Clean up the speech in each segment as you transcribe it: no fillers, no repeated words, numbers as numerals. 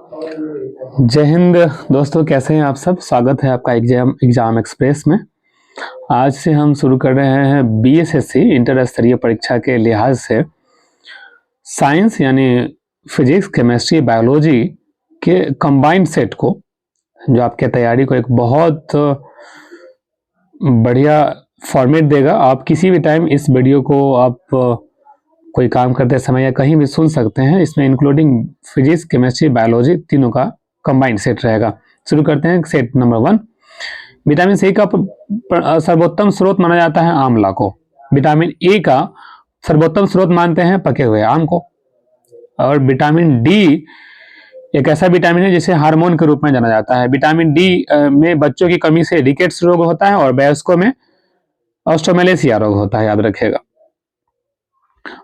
जय हिंद दोस्तों, कैसे हैं आप सब। स्वागत है आपका एग्जाम एक्सप्रेस में। आज से हम शुरू कर रहे हैं बीएसएससी इंटर स्तरीय परीक्षा के लिहाज से साइंस यानी फिजिक्स, केमिस्ट्री, बायोलॉजी के कंबाइंड सेट को, जो आपके तैयारी को एक बहुत बढ़िया फॉर्मेट देगा। आप किसी भी टाइम इस वीडियो को आप कोई काम करते समय या कहीं भी सुन सकते हैं। इसमें इंक्लूडिंग फिजिक्स, केमिस्ट्री, बायोलॉजी तीनों का कंबाइंड सेट रहेगा। शुरू करते हैं सेट नंबर 1। विटामिन सी का सर्वोत्तम स्रोत माना जाता है आंवला को। विटामिन ए का सर्वोत्तम स्रोत मानते हैं पके हुए आम को। और विटामिन डी एक ऐसा विटामिन है जिसे हार्मोन के रूप में जाना जाता है। विटामिन डी में बच्चों की कमी से रिकेट्स रोग होता है और वयस्कों में ऑस्ट्रोमेलेसिया रोग होता है, याद रखिएगा।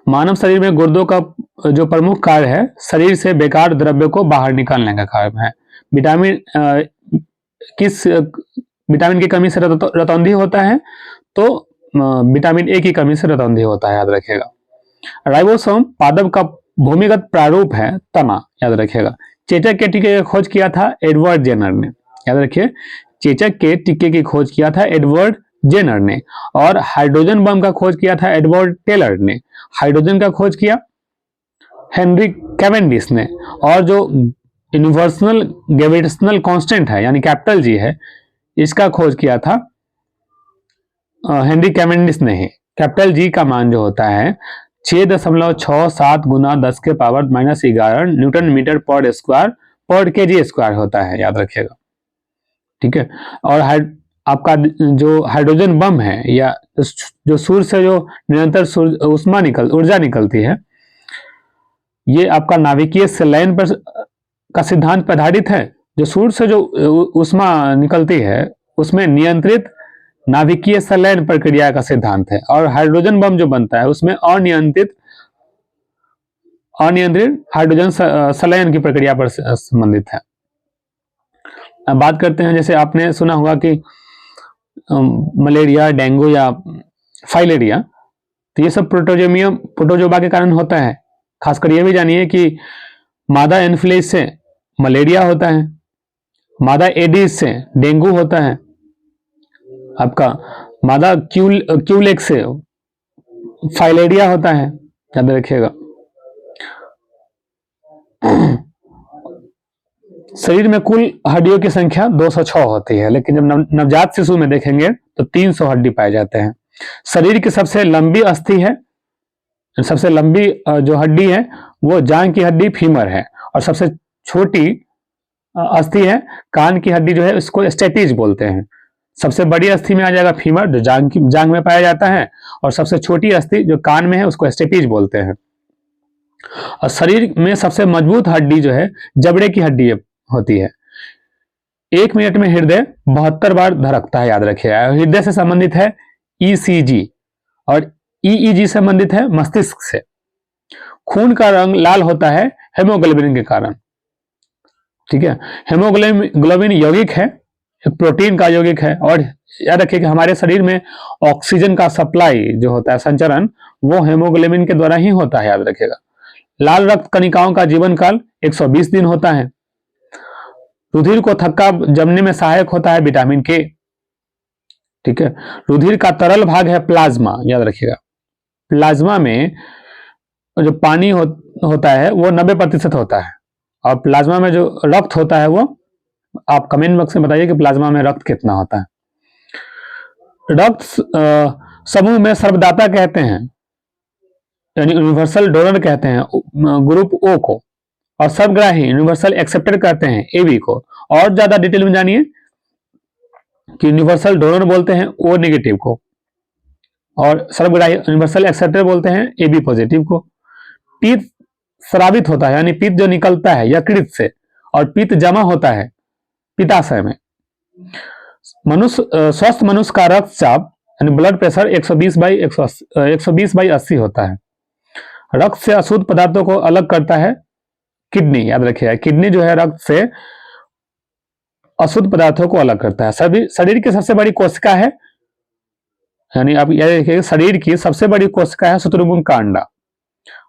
मानव शरीर में गुर्दों का जो प्रमुख कार्य है, शरीर से बेकार द्रव्य को बाहर निकालने का कार्य है। किस विटामिन की कमी से रतौंधी होता है? तो विटामिन ए की कमी से रतौंधी होता है, याद रखिएगा। राइबोसोम पादप का भूमिगत प्रारूप है, तना, याद रखिएगा। चेचक के टीके की खोज किया था एडवर्ड जेनर ने, याद रखिए। चेचक के टीके की खोज किया था एडवर्ड जेनर ने। और हाइड्रोजन बम का खोज किया था एडवर्ड टेलर ने। हाइड्रोजन का खोज किया हेनरी कैवेंडिश ने। और जो यूनिवर्सल ग्रेविटेशनल कांस्टेंट है यानी कैपिटल जी है, इसका खोज किया था हेनरी कैवेंडिश ने ही। कैपिटल जी का मान जो होता है 6.67 गुना 10 के पावर -11 न्यूटन मीटर पर स्क्वायर पर केजी स्क्वायर होता है, याद रखिएगा। ठीक है। और आपका जो हाइड्रोजन बम है या जो सूर्य से जो निरंतर ऊर्जा निकलती है, ये आपका नाभिकीय संलयन पर का सिद्धांत पर आधारित है। जो सूर्य से जो ऊष्मा निकलती है उसमें नियंत्रित नाभिकीय संलयन प्रक्रिया का सिद्धांत है। और हाइड्रोजन बम जो बनता है उसमें अनियंत्रित हाइड्रोजन संलयन की प्रक्रिया पर संबंधित है। अब बात करते हैं, जैसे आपने सुना होगा कि मलेरिया, डेंगू या फाइलेरिया, तो ये सब प्रोटोजोआ के कारण होता है। खासकर ये भी जानिए कि मादा एनफ्लुएंजा से मलेरिया होता है, मादा एडिस से डेंगू होता है, आपका मादा क्यूलेक्स से फाइलेरिया होता है, याद रखिएगा। शरीर में कुल हड्डियों की संख्या 206 होती है, लेकिन जब नवजात शिशु में देखेंगे तो 300 हड्डी पाए जाते हैं। शरीर की सबसे लंबी अस्थि है, सबसे लंबी जो हड्डी है वो जांघ की हड्डी फीमर है। और सबसे छोटी अस्थि है कान की हड्डी, जो है इसको स्टेपिज बोलते हैं। सबसे बड़ी अस्थि में आ जाएगा फीमर, जो जांघ में पाया जाता है। और सबसे छोटी अस्थि जो कान में है उसको स्टेपिज बोलते हैं। और शरीर में सबसे मजबूत हड्डी जो है जबड़े की हड्डी होती है। 1 मिनट में हृदय 72 बार धड़कता है, याद रखिएगा। हृदय से संबंधित है ईसीजी और ईईजी संबंधित है मस्तिष्क से। खून का रंग लाल होता है हेमोग्लोबिन के कारण। ठीक है। हेमोग्लोबिन यौगिक है, एक प्रोटीन का यौगिक है। और याद रखिए कि हमारे शरीर में ऑक्सीजन का सप्लाई जो होता है, संचरण, वो हेमोग्लोबिन के द्वारा ही होता है, याद रखिएगा। लाल रक्त कणिकाओं का जीवन काल 120 दिन होता है। रुधिर को थक्का जमने में सहायक होता है विटामिन के। ठीक है। रुधिर का तरल भाग है प्लाज्मा, याद रखिएगा। प्लाज्मा में जो पानी होता है वो 90% होता है। और प्लाज्मा में जो रक्त होता है वो, आप कमेंट बॉक्स में बताइए कि प्लाज्मा में रक्त कितना होता है। रक्त समूह में सर्वदाता कहते हैं, यानी यूनिवर्सल डोनर कहते हैं ग्रुप ओ को। और सर्वग्राही यूनिवर्सल एक्सेप्टर कहते हैं एबी को। और ज्यादा डिटेल में जानिए कि यूनिवर्सल डोनर बोलते हैं ओ नेगेटिव को, और सर्वग्राही यूनिवर्सल एक्सेप्टर बोलते हैं एबी पॉजिटिव को। पित्त स्रावित होता है, यानी पित्त जो निकलता है यकृत से, और पित्त जमा होता है पित्ताशय में। स्वस्थ मनुष्य का रक्तचाप यानी ब्लड प्रेशर 120/80 होता है। रक्त से अशुद्ध पदार्थों को अलग करता है किडनी, याद रखिएगा। किडनी जो है रक्त से अशुद्ध पदार्थों को अलग करता है। शरीर की सबसे बड़ी कोशिका है, यानी आप याद रखिएगा, शरीर की सबसे बड़ी कोशिका है शुतुरमुर्ग का अंडा।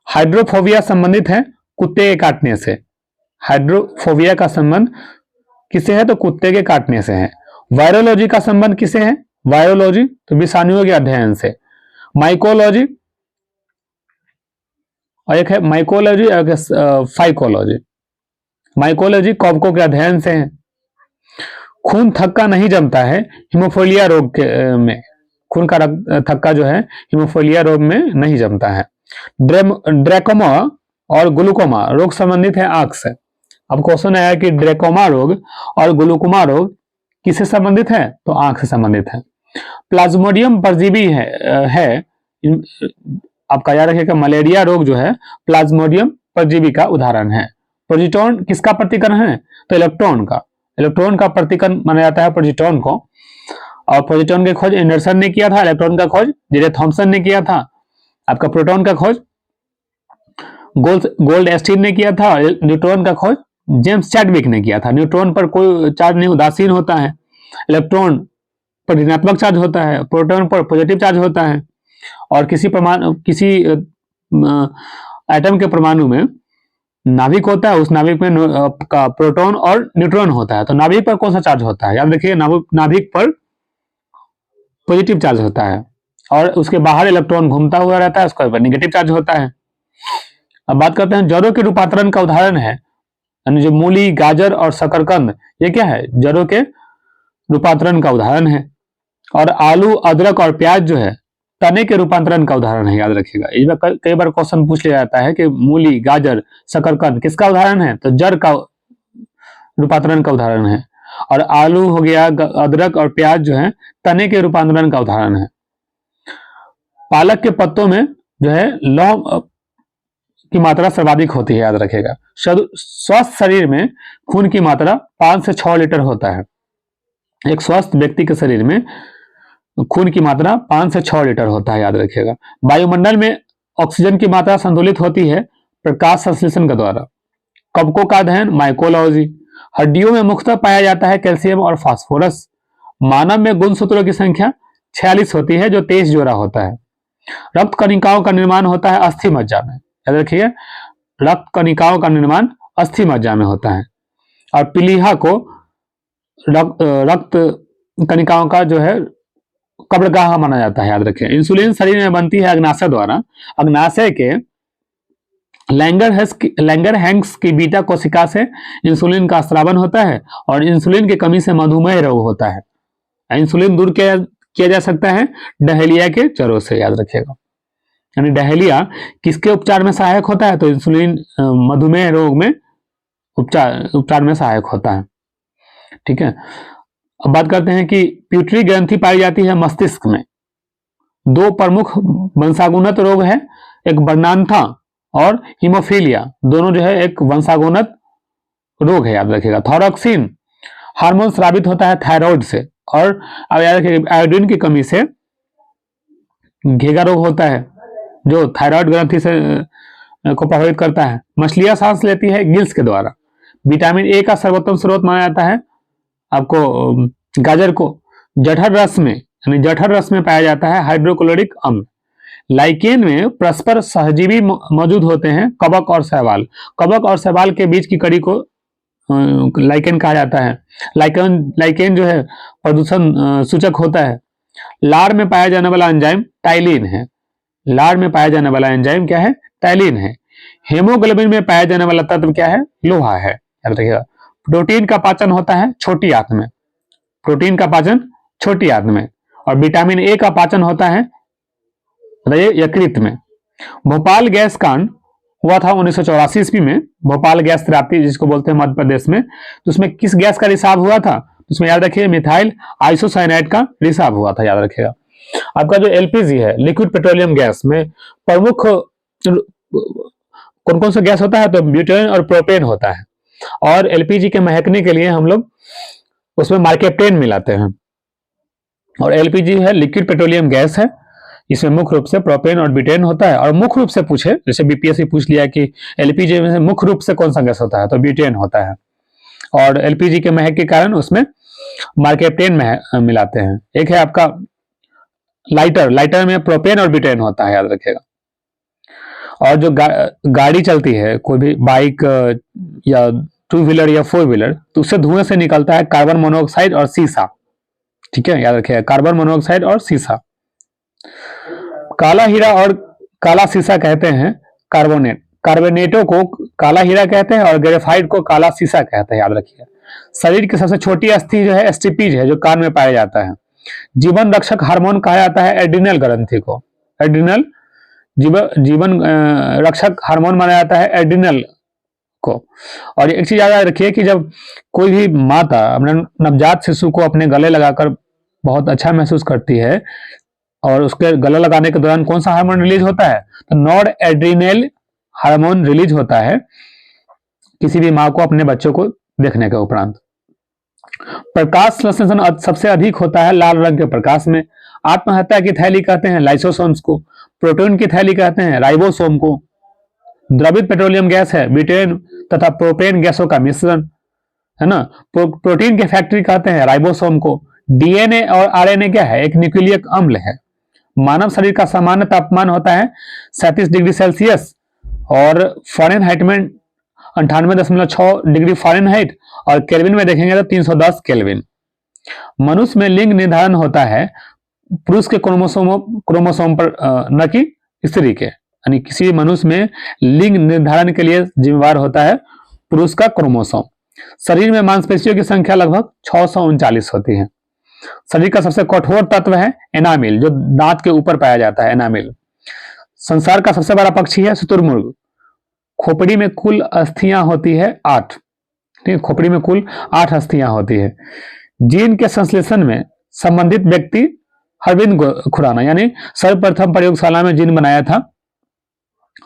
हाइड्रोफोबिया संबंधित है कुत्ते के काटने से। हाइड्रोफोबिया का संबंध किससे है? तो कुत्ते के काटने से है। वायरोलॉजी का संबंध किससे है? वायरोलॉजी तो विषाणुओं के अध्ययन से। माइकोलॉजी और एक है माइकोलॉजी और फाइकोलॉजी। माइकोलॉजी कवकों के अध्ययन से है। खून थक्का नहीं जमता है हीमोफीलिया रोग के में। खून का थक्का जो है हीमोफीलिया रोग में नहीं जमता है। ड्रेकोमा और ग्लूकोमा रोग संबंधित है आंख से। अब क्वेश्चन आया कि ड्रेकोमा रोग और ग्लूकोमा रोग किससे संबंधित है? तो आंख से संबंधित है। प्लाज्मोडियम परजीवी है आपका याद रखिएगा। मलेरिया रोग जो है प्लाज्मोडियम परजीवी का उदाहरण है। प्रोजिटोन किसका प्रतिकरण है? तो इलेक्ट्रॉन का। इलेक्ट्रॉन का प्रतिकरण माना जाता है प्रोजिटोन को। और प्रोजिटोन की खोज एंडरसन ने किया था, इलेक्ट्रॉन का खोज जे थॉमसन ने किया था। आपका प्रोटॉन का खोज गोल्ड एस्टीन ने किया था। न्यूट्रॉन का खोज जेम्स चैडविक ने किया था। न्यूट्रॉन पर कोई चार्ज नहीं, उदासीन होता है। इलेक्ट्रॉन पर ऋणात्मक चार्ज होता है, प्रोटॉन पर पॉजिटिव चार्ज होता है। और किसी एटम के परमाणु में नाभिक होता है, उस नाभिक में का प्रोटॉन और न्यूट्रॉन होता है। तो नाभिक पर कौन सा चार्ज होता है? याद रखिए नाभिक पर पॉजिटिव चार्ज होता है और उसके बाहर इलेक्ट्रॉन घूमता हुआ रहता है, उसके ऊपर नेगेटिव चार्ज होता है। अब बात करते हैं जड़ों के रूपांतरण का उदाहरण है, यानी जो मूली, गाजर और शकरकंद, ये क्या है? जड़ों के रूपांतरण का उदाहरण है। और आलू, अदरक और प्याज जो है तने के रूपांतरण का उदाहरण है। याद रखिएगा, इसमें कई बार क्वेश्चन पूछ लिया जाता है कि मूली, गाजर, शकरकंद किसका उदाहरण है? तो जड़ का रूपांतरण का उदाहरण है। और आलू हो गया, अदरक और प्याज जो है तने के रूपांतरण का उदाहरण है। पालक के पत्तों में जो है लौह की मात्रा सर्वाधिक होती है। याद रखिएगा, स्वस्थ शरीर में खून की मात्रा 5 से 6 लीटर होता है। एक स्वस्थ व्यक्ति के शरीर में खून की मात्रा 5 से 6 लीटर होता है। याद रखिएगा। वायुमंडल में ऑक्सीजन की मात्रा संतुलित होती है प्रकाश संश्लेषण के द्वारा। कवकों का अध्ययन माइकोलॉजी। हड्डियों में मुख्यतः पाया जाता है कैल्शियम और फास्फोरस। मानव में गुणसूत्रों की संख्या 46 होती है, जो 23 जोड़ा होता है। रक्त कणिकाओं का निर्माण होता है अस्थि मज्जा में। याद रखिए, रक्त कणिकाओं का निर्माण अस्थि मज्जा में होता है। और पीलिया को रक्त कणिकाओं का जो है कब्रगाह माना जाता है। याद रखिए। इंसुलिन शरीर में बनती है अग्नाशय द्वारा। अग्नाशय के लैंगरहैंस की बीटा कोशिका से इंसुलिन का स्रावन होता है और इंसुलिन की कमी से मधुमेह रोग होता है। इंसुलिन दूर किया जा सकता है डहेलिया के जड़ों से। याद रखिएगा, यानी डहेलिया किसके उपचार में सहायक होता है? तो इंसुलिन मधुमेह रोग में उपचार में सहायक होता है। ठीक है। अब बात करते हैं कि प्यूटरी ग्रंथि पाई जाती है मस्तिष्क में। 2 प्रमुख वंशागुणत रोग है, एक वर्णांथा और हीमोफीलिया, दोनों जो है एक वंशागुणत रोग है। याद रखिएगा। थॉरोक्सिन हार्मोन स्रावित होता है थायराइड से। और अब याद रखिएगा, आयोडीन की कमी से घेगा रोग होता है, जो थायराइड ग्रंथि से को प्रभावित करता है। मछलियां सांस लेती है गिल्स के द्वारा। विटामिन ए का सर्वोत्तम स्रोत माना जाता है आपको गाजर को। जठर रस में, यानी जठर रस में पाया जाता है हाइड्रोक्लोरिक अम्ल। लाइकेन में परस्पर सहजीवी मौजूद होते हैं कवक और शैवाल। कवक और शैवाल के बीच की कड़ी को लाइकेन कहा जाता है। लाइकेन जो है प्रदूषण सूचक होता है। लार में पाया जाने वाला एंजाइम टाइलिन है। लार में पाया जाने वाला एंजाइम क्या है? टाइलिन है। हेमोग्लोबिन में पाया जाने वाला तत्व क्या है? लोहा है। याद रखिएगा। प्रोटीन का पाचन होता है छोटी आंत में। प्रोटीन का पाचन छोटी आंत में। और विटामिन ए का पाचन होता है यकृत में। भोपाल गैस कांड हुआ था 1984 ईस्वी में। भोपाल गैस थेरेपी जिसको बोलते हैं मध्य प्रदेश में। तो उसमें किस गैस का रिसाव हुआ था? उसमें याद रखिए मिथाइल आइसोसाइनाइड का रिसाव हुआ था। याद रखिएगा। आपका जो एलपीजी है लिक्विड पेट्रोलियम गैस में प्रमुख कौन कौन सा गैस होता है? तो ब्यूटेन और प्रोपेन होता है। और एलपीजी के महकने के लिए हम लोग उसमें मार्केप्टेन मिलाते हैं। और एलपीजी है लिक्विड पेट्रोलियम गैस है, इसमें मुख्य रूप से प्रोपेन और ब्यूटेन होता है। और मुख्य रूप से पूछे, जैसे बीपीएससी पूछ लिया कि एलपीजी में मुख्य रूप से कौन सा गैस होता है? तो ब्यूटेन होता है। और एलपीजी के महक के कारण उसमें मार्केप्टेन मिलाते हैं। एक है आपका लाइटर में प्रोपेन और ब्यूटेन होता है। याद रखिएगा। और जो गाड़ी चलती है, कोई भी बाइक या टू व्हीलर या फोर व्हीलर, तो उससे धुएं से निकलता है कार्बन मोनोऑक्साइड और सीसा। ठीक है, याद रखिएगा, कार्बन मोनोऑक्साइड और सीसा। काला हीरा और काला सीसा कहते हैं कार्बोनेट, कार्बोनेटों को काला हीरा कहते हैं और ग्रेफाइट को काला सीसा कहते हैं, याद रखिए। शरीर की सबसे छोटी अस्थि जो है एस्टिपीज है, जो कान में पाया जाता है। जीवन रक्षक हार्मोन कहा जाता है एड्रिनल ग्रंथि को, एड्रिनल जीवन रक्षक हार्मोन माना जाता है एड्रिनल को। और एक चीज याद रखिए कि जब कोई भी माता अपने नवजात शिशु को अपने गले लगाकर बहुत अच्छा महसूस करती है, और उसके गला लगाने के दौरान कौन सा हार्मोन रिलीज होता है, तो नॉर एड्रिनल हार्मोन रिलीज होता है किसी भी माँ को अपने बच्चों को देखने के उपरांत। प्रकाश संश्लेषण सबसे अधिक होता है लाल रंग के प्रकाश में। आत्महत्या की थैली कहते हैं लाइसोसोम्स को, प्रोटीन की थैली कहते हैं राइबोसोम को। द्रवित पेट्रोलियम गैस है ब्यूटेन तथा प्रोपेन गैसों का मिश्रण, है ना। प्रोटीन की फैक्ट्री कहते हैं राइबोसोम को। डीएनए और आरएनए क्या है, एक न्यूक्लियिक अम्ल है। मानव शरीर का सामान्य तापमान होता है 37 डिग्री सेल्सियस और फ़ारेनहाइट में 98.6 डिग्री फ़ारेनहाइट, और केल्विन में देखेंगे तो 310 केल्विन। मनुष्य में लिंग निर्धारण होता है पुरुष के क्रोमोसोम पर, न कि स्त्री के, यानी किसी मनुष्य में लिंग निर्धारण के लिए जिम्मेवार होता है पुरुष का क्रोमोसोम। शरीर में मांसपेशियों की संख्या लगभग 639 होती है। शरीर का सबसे कठोर तत्व है एनामिल, जो दांत के ऊपर पाया जाता है, एनामिल। संसार का सबसे बड़ा पक्षी है शुतुरमुर्ग। खोपड़ी में कुल अस्थियां होती है 8, ठीक है, खोपड़ी में कुल 8 अस्थियां होती है। जीन के संश्लेषण में संबंधित व्यक्ति हरगोबिंद खुराना, यानी सर्वप्रथम प्रयोगशाला में जीन बनाया था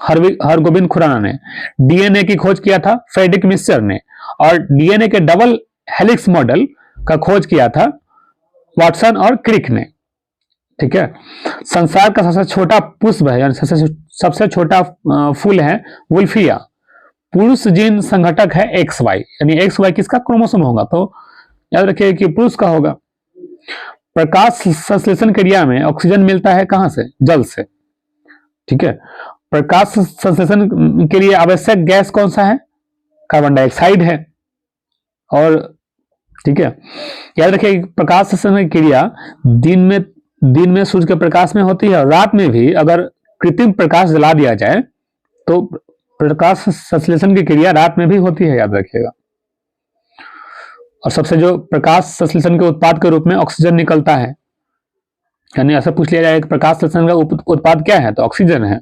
हरगोबिंद खुराना ने। डीएनए की खोज किया था फ्रेडरिक मिस्चर ने, और डीएनए के डबल हेलिक्स मॉडल का खोज किया था वाटसन और क्रिक ने। ठीक है, संसार का सबसे छोटा पुष्प है, यानी सबसे छोटा फूल है वुल्फिया। पुरुष जीन संघटक है XY, यानी XY किसका क्रोमोसोम होगा, तो याद रखिए कि पुरुष का होगा। प्रकाश संश्लेषण क्रिया में ऑक्सीजन मिलता है कहां से, जल से। ठीक है, प्रकाश संश्लेषण के लिए आवश्यक गैस कौन सा है, कार्बन डाइऑक्साइड है। और ठीक है, याद रखिए प्रकाश संश्लेषण क्रिया दिन में सूर्य के प्रकाश में होती है, और रात में भी अगर कृत्रिम प्रकाश जला दिया जाए तो प्रकाश संश्लेषण की क्रिया रात में भी होती है, याद रखिएगा। और सबसे जो प्रकाश संश्लेषण के उत्पाद के रूप में ऑक्सीजन निकलता है, यानी ऐसा पूछ लिया जाए कि प्रकाश संश्लेषण का उत्पाद क्या है, तो ऑक्सीजन है।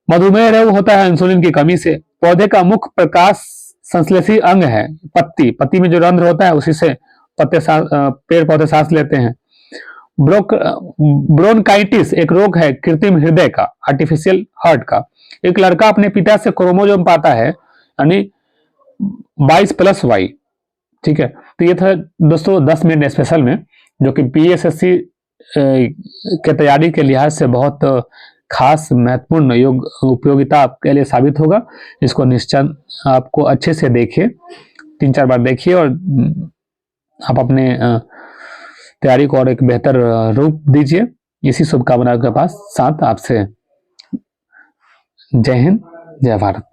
मधुमेह रोग होता है इंसुलिन की कमी से। पौधे का मुख्य प्रकाश संश्लेषी अंग है पत्ती, पत्ती में जो रंध्र होता है उसी से पेड़ पौधे सांस लेते हैं। ब्रोनकाइटिस एक रोग है कृत्रिम हृदय का, आर्टिफिशियल हार्ट का। एक लड़का अपने पिता से क्रोमोसोम पाता है, यानी 22+Y। ठीक है, तो ये था दोस्तों 10 मिनट स्पेशल में, जो कि PSSC के तैयारी के लिहाज से बहुत खास महत्वपूर्ण उपयोगिता आपके लिए साबित होगा। इसको निश्चय आपको अच्छे से देखिए, 3-4 बार देखिए, और आप अपने तैयारी को और एक बेहतर रूप दीजिए। इसी शुभकामना के साथ आपसे जय हिंद, जय भारत।